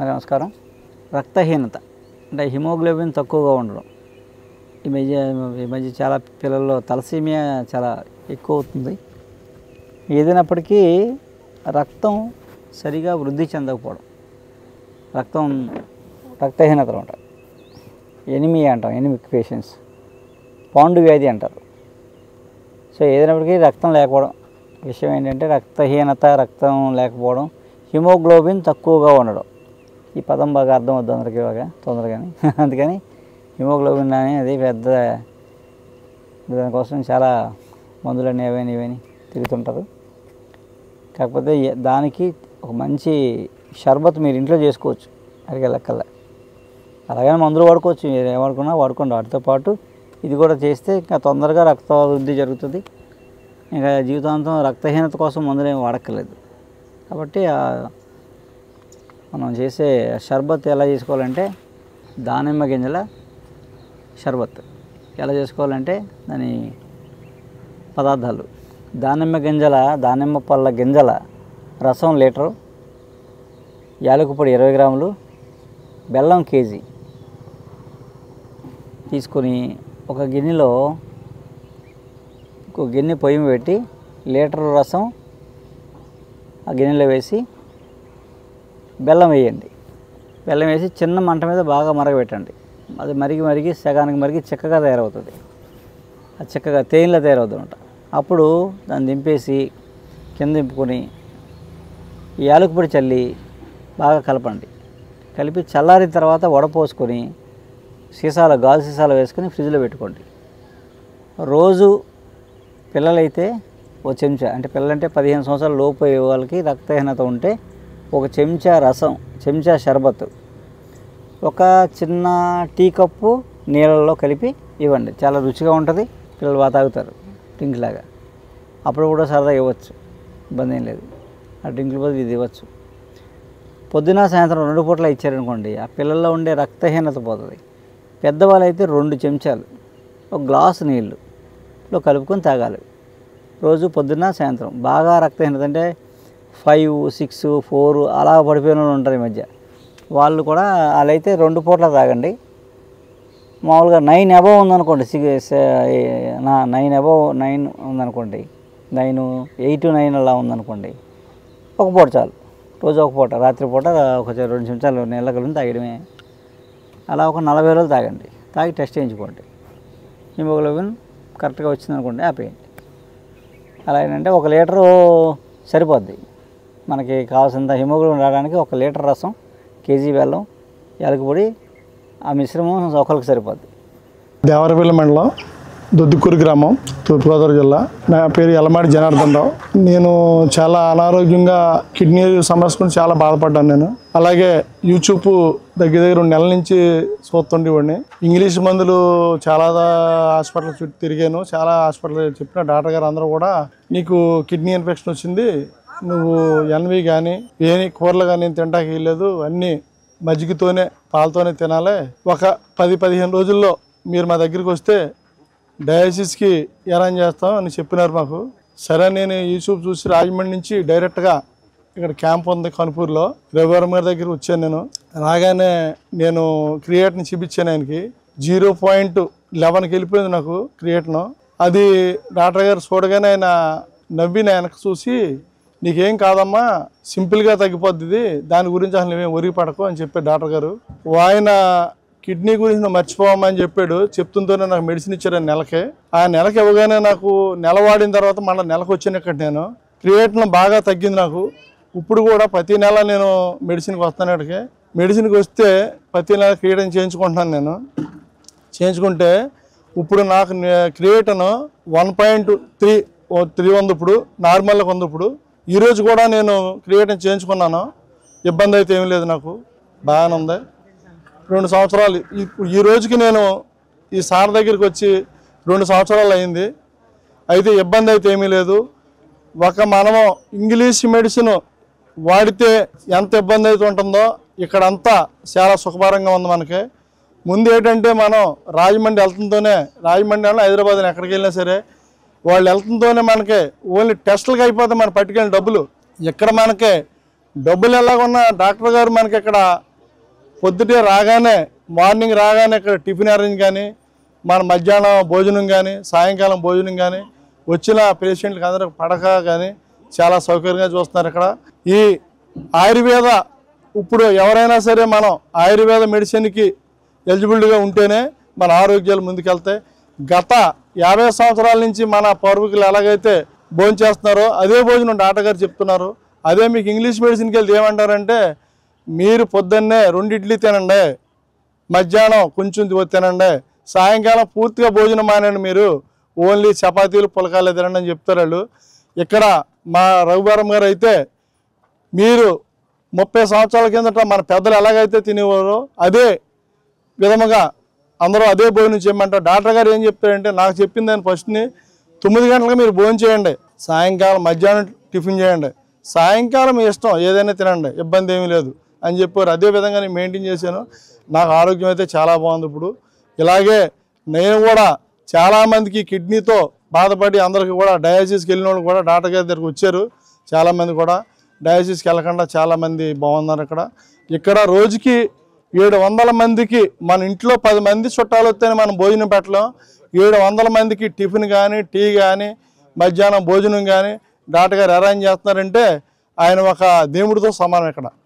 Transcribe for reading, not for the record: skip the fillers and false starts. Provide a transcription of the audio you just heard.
నమస్కారం. రక్తహీనత అంటే హిమోగ్లోబిన్ తక్కువగా ఉండడం. ఈ మధ్య చాలా పిల్లల్లో తలసీమియా చాలా ఎక్కువ అవుతుంది. ఏదైనప్పటికీ రక్తం సరిగా వృద్ధి చెందకపోవడం, రక్తహీనత అంటారు, ఎనిమియా అంటాం, ఎనిమిక్ పేషెంట్స్, పాండు వ్యాధి అంటారు. సో ఏదైనప్పటికీ రక్తం లేకపోవడం విషయం ఏంటంటే రక్తహీనత, రక్తం లేకపోవడం, హిమోగ్లోబిన్ తక్కువగా ఉండడం. ఈ పదం బాగా అర్థం అవుతుంది అందరికీ బాగా తొందరగానే. అందుకని హిమోగ్లోబిన్ అనేది పెద్ద, దానికోసం చాలా మందులని ఇవని తిరుగుతుంటారు. కాకపోతే దానికి ఒక మంచి షర్బత్ మీరు ఇంట్లో చేసుకోవచ్చు అరిగెలక్కల్లా. అలాగని మందులు వాడుకోవచ్చు, మీరు ఏమనుకున్నా వాడుకోండి. వాటితో పాటు ఇది కూడా చేస్తే ఇంకా తొందరగా రక్త వృద్ధి జరుగుతుంది. ఇంకా జీవితాంతం రక్తహీనత కోసం మందులు ఏమి వాడక్కర్లేదు. కాబట్టి మనం చేసే షర్బత్ ఎలా చేసుకోవాలంటే దానిమ్మ గింజల షర్బత్ ఎలా చేసుకోవాలంటే దాని పదార్థాలు: దానిమ్మ పళ్ళ గింజల రసం లీటరు, యాలకుపొడి 20 గ్రాములు, బెల్లం కేజీ తీసుకొని ఒక గిన్నెలో పొయ్యి పెట్టి లీటరు రసం ఆ గిన్నెలో వేసి బెల్లం వేయండి. బెల్లం వేసి చిన్న మంట మీద బాగా మరగబెట్టండి. అది మరిగి సగానికి చిక్కగా తయారవుతుంది. అది చిక్కగా తేనెలా తయారవుతుందన్నమాట. అప్పుడు దాన్ని దింపేసి కింద దింపుకొని యాలకుపొడి చల్లి బాగా కలపండి. కలిపి చల్లారిన తర్వాత వడపోసుకొని గాజు సీసాలు వేసుకొని ఫ్రిడ్జ్లో పెట్టుకోండి. రోజు పిల్లలైతే ఓ చెంచా, అంటే పిల్లలంటే 15 సంవత్సరాల లోపు వాళ్ళకి రక్తహీనత ఉంటే ఒక చెంచా రసం, చెంచా షర్బత్ ఒక చిన్న టీ కప్పు నీళ్ళల్లో కలిపి ఇవ్వండి. చాలా రుచిగా ఉంటుంది. పిల్లలు బాగా తాగుతారు డ్రింక్ లాగా. అప్పుడు కూడా సరదాగా ఇవ్వచ్చు, ఇబ్బంది ఏం లేదు. ఆ డ్రింకుల బదులు ఇది ఇవ్వచ్చు. పొద్దున సాయంత్రం 2 పూటలా ఇచ్చారనుకోండి, ఆ పిల్లల్లో ఉండే రక్తహీనత పోతుంది. పెద్దవాళ్ళు అయితే 2 చెంచాలు ఒక గ్లాసు నీళ్ళులో కలుపుకొని తాగాలి రోజు పొద్దున్న సాయంత్రం. బాగా రక్తహీనత అంటే 5, 6, 4 అలా పడిపోయిన వాళ్ళు ఉంటారు ఈ మధ్య. వాళ్ళు కూడా వాళ్ళైతే 2 పూటలా తాగండి. మామూలుగా 9 అబవ్ ఉందనుకోండి, 9 ఉందనుకోండి, 9, 8, 9 అలా ఉందనుకోండి, ఒక పూట చాలు. రోజు ఒక పూట, రాత్రి పూట ఒక 2 చెంచాలు నీళ్ళ కలిపి తాగడమే. అలా ఒక 40 రోజులు తాగండి. తాగి టెస్ట్ చేయించుకోండి. హిమోగ్లోబిన్ కరెక్ట్గా వచ్చిందనుకోండి ఆపేయండి. అలా ఏంటంటే 1 లీటరు సరిపోద్ది. మనకి కావాల్సినంత హిమోగ్లోబిన్ రావడానికి 1 లీటర్ రసం, కేజీ బెల్లం, యాలకుపొడి, ఆ మిశ్రమం ఒకరికి సరిపోద్ది. దేవరపల్లి మండలం, దొద్దుకూరు గ్రామం, తూర్పుగోదావరి జిల్లా. నా పేరు యలమాడి జనార్దన్ రావు. నేను చాలా అనారోగ్యంగా కిడ్నీ సమస్య గురించి చాలా బాధపడ్డాను. నేను అలాగే యూట్యూబ్ దగ్గర 2 నెలల నుంచి చూస్తుండేవాడిని. ఇంగ్లీష్ మందులు చాలా హాస్పిటల్ చుట్టూ తిరిగాను. చాలా హాస్పిటల్ చెప్పిన డాక్టర్ గారు అందరూ కూడా నీకు కిడ్నీ ఇన్ఫెక్షన్ వచ్చింది, నువ్వు ఎన్వి కానీ ఏని కూరలు కానీ తింటాకి వెళ్ళలేదు, అన్నీ మజ్జిగతోనే పాలతోనే తినాలి, ఒక 10-15 రోజుల్లో మీరు మా దగ్గరికి వస్తే డయాలసిస్కి అరేంజ్ చేస్తాం అని చెప్పినారు మాకు. సరే, నేను యూట్యూబ్ చూసి రాజమండ్రి నుంచి డైరెక్ట్గా ఇక్కడ క్యాంప్ ఉంది కనుపూర్లో, రవివారం గారి దగ్గర వచ్చాను. నేను రాగానే నేను క్రియేట్ని చూపించాను ఆయనకి. 0.11కి వెళ్ళిపోయింది నాకు క్రియేట్ను. అది డాక్టర్ గారు చూడగానే ఆయన నవ్వి వెనక్కి చూసి, నీకేం కాదమ్మా, సింపుల్గా తగ్గిపోద్ది, దాని గురించి అసలు నువ్వేం ఒరిగి పడకు అని చెప్పాడు డాక్టర్ గారు. ఆయన కిడ్నీ గురించి నువ్వు మర్చిపోవమ్మని చెప్పాడు. చెప్తుంటేనే నాకు మెడిసిన్ ఇచ్చారు నెలకి. ఆ నెలకి ఇవ్వగానే నాకు నెల వాడిన తర్వాత మళ్ళీ నెలకు వచ్చాను ఇక్కడ. నేను క్రియేటిన్ బాగా తగ్గింది నాకు. ఇప్పుడు కూడా ప్రతి నెల నేను మెడిసిన్కి వస్తాను. ఇక్కడికి మెడిసిన్కి వస్తే ప్రతి నెల క్రియేటిన్ చేయించుకుంటున్నాను. నేను చేయించుకుంటే ఇప్పుడు నాకు క్రియేటిన్ 1.3 ఉంది, ఇప్పుడు నార్మల్గా ఉంది. ఇప్పుడు ఈరోజు కూడా నేను క్రియేటిన్ చేయించుకున్నాను. ఇబ్బంది అయితే ఏమీ లేదు, నాకు బాగానే ఉంది. 2 సంవత్సరాలు ఈ రోజుకి నేను ఈ సార్ దగ్గరికి వచ్చి 2 సంవత్సరాలు అయింది. అయితే ఇబ్బంది అయితే ఏమీ లేదు. మనము ఇంగ్లీష్ మెడిసిన్ వాడితే ఎంత ఇబ్బంది అయితే ఉంటుందో ఇక్కడంతా చాలా సుఖభరంగా ఉంది మనకి. ముందు ఏంటంటే మనం రాజమండ్రి వెళ్తుంటూనే, రాజమండ్రి అన్న హైదరాబాద్ ఎక్కడికి వెళ్ళినా సరే వాళ్ళు వెళ్తుంటూనే మనకి ఓన్లీ టెస్టులకి అయిపోతే మనం పట్టుకెళ్ళిన డబ్బులు. ఇక్కడ మనకి డబ్బులు ఎలాగున్నా డాక్టర్ గారు మనకి ఇక్కడ పొద్దుటే రాగానే మార్నింగ్ రాగానే ఇక్కడ టిఫిన్ అరేంజ్ కానీ మన మధ్యాహ్నం భోజనం కానీ సాయంకాలం భోజనం కానీ వచ్చిన పేషెంట్లకు అందరికి పడక కానీ చాలా సౌకర్యంగా చూస్తున్నారు ఇక్కడ. ఈ ఆయుర్వేద ఇప్పుడు ఎవరైనా సరే మనం ఆయుర్వేద మెడిసిన్కి ఎలిజిబుల్గా ఉంటేనే మన ఆరోగ్యాలు ముందుకెళ్తాయి. గత 50 సంవత్సరాల నుంచి మన పూర్వీకులు ఎలాగైతే భోజనం చేస్తున్నారో అదే భోజనం డాక్టర్ గారు చెప్తున్నారు. అదే మీకు ఇంగ్లీష్ మెడిసిన్కి వెళ్తే ఏమంటారంటే మీరు పొద్దున్నే 2 ఇడ్లీ తినండి, మధ్యాహ్నం కొంచెం తినండి, సాయంకాలం పూర్తిగా భోజనం మానండి, మీరు ఓన్లీ చపాతీలు పులకాలు తినండి అని చెప్తారు వాళ్ళు. ఇక్కడ మా రఘువరం గారు అయితే మీరు 30 సంవత్సరాల కిందట మన పెద్దలు ఎలాగైతే తినేవారో అదే విధముగా అందరూ అదే భోజనం చేయమంటారు. డాక్టర్ గారు ఏం చెప్తారంటే నాకు చెప్పింది దాన్ని ఫస్ట్ని 9 గంటలకు మీరు భోజనం చేయండి, సాయంకాలం మధ్యాహ్నం టిఫిన్ చేయండి, సాయంకాలం మీ ఇష్టం ఏదైనా తినండి, ఇబ్బంది ఏమీ లేదు అని చెప్పారు. అదే విధంగా నేను మెయింటైన్ చేశాను. నాకు ఆరోగ్యం అయితే చాలా బాగుంది. ఇప్పుడు ఇలాగే నేను కూడా చాలామందికి కిడ్నీతో బాధపడి అందరికీ కూడా డయాలసిస్కి వెళ్ళిన వాళ్ళు కూడా డాక్టర్ గారి దగ్గరికి వచ్చారు. చాలామంది కూడా డయాలసిస్కి వెళ్ళకుండా చాలామంది బాగున్నారు. ఇక్కడ రోజుకి 700 మందికి మన ఇంట్లో 10 మంది చుట్టాలు వస్తేనే మనం భోజనం పెట్టలేం. 700 మందికి టిఫిన్ కానీ టీ కానీ మధ్యాహ్నం భోజనం కానీ డాక్టర్ గారు అరేంజ్ చేస్తున్నారంటే ఆయన ఒక దేవుడితో సమానం ఇక్కడ.